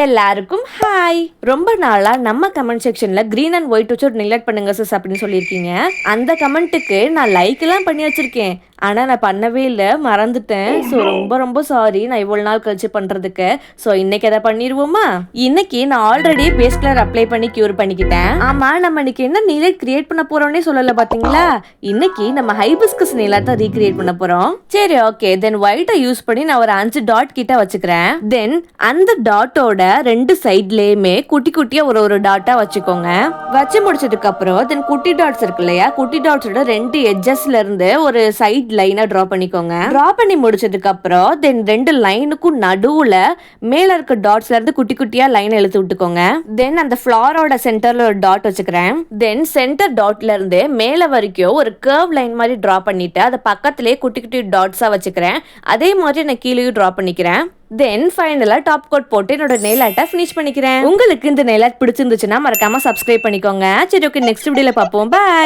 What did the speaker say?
எல்லாருக்கும் ஹாய். ரொம்ப நாளா நம்ம கமெண்ட் செக்ஷன்ல கிரீன் அண்ட் ஒயிட் வச்சு ஒரு நெக்லெக்ட் பண்ணுங்க சிஸ் அப்படின்னு சொல்லியிருக்கீங்க. அந்த கமெண்ட்டுக்கு நான் லைக் எல்லாம் பண்ணி வச்சிருக்கேன். ஆனா நான் பண்ணவே இல்லை, மறந்துட்டேன். ஸோ ரொம்ப ரொம்ப சாரி நான் இவ்வளவு நாள் கழிச்சு பண்றதுக்கு. ஸோ இன்னைக்கு எதை பண்ணிடுவோமா? இன்னைக்கு நான் ஆல்ரெடி பேஸ் கலர் அப்ளை பண்ணி கியூர் பண்ணிக்கிட்டேன். ஆமா, நம்ம இன்னைக்கு என்ன நெக்லெக்ட் கிரியேட் பண்ண போறோம்னே சொல்லல பாத்தீங்களா? இன்னைக்கு நம்ம ஹைபிஸ்கஸ் நெக்லெக்ட் தான் ரீக்ரியேட் பண்ண போறோம். சரி, ஓகே. தென் ஒயிட்டை யூஸ் பண்ணி நான் ஒரு 5 டாட் கிட்ட வச்சுக்கிறேன். தென் அந்த டாட்டோட ரெண்டு சைட்லயுமே குட்டி குட்டியா ஒரு டாட்டா வச்சுக்கோங்க. வச்சு முடிச்சதுக்கு அப்புறம் தென் குட்டி டாட்ஸ் இருக்கு இல்லையா, குட்டி டாட்ஸோட ரெண்டு எட்ஜஸ்ல இருந்து ஒரு சைட் லைனா டிரா பண்ணிக்கோங்க. டிரா பண்ணி முடிச்சதுக்கு அப்புறம் தென் ரெண்டு லைனுக்கும் நடுவுல மேல இருக்க டாட்ஸ்ல இருந்து குட்டி குட்டியா லைன் இழுத்து விட்டுக்கோங்க. தென் அந்த ஃபிளாரோட சென்டர்ல ஒரு டாட் வச்சுக்கிறேன். தென் சென்டர் டாட்ல இருந்து மேல வரைக்கும் ஒரு கர்வ் லைன் மாதிரி டிரா பண்ணிட்டு அதை பக்கத்திலேயே குட்டி குட்டி டாட்ஸா வச்சுக்கிறேன். அதே மாதிரி நான் கீழேயும் டிரா பண்ணிக்கிறேன். தென் ஃபைனலா டாப் கோட் போட்டு என்னோட நெயில் ஆர்ட்டை ஃபினிஷ் பண்ணிக்கிறேன். உங்களுக்கு இந்த நெயில் ஆர்ட் பிடிச்சிருந்துச்சுன்னா மறக்காம சப்ஸ்கிரைப் பண்ணிக்கோங்க. சரி, ஓகே, நெக்ஸ்ட் வீடியோல பார்ப்போம். பை.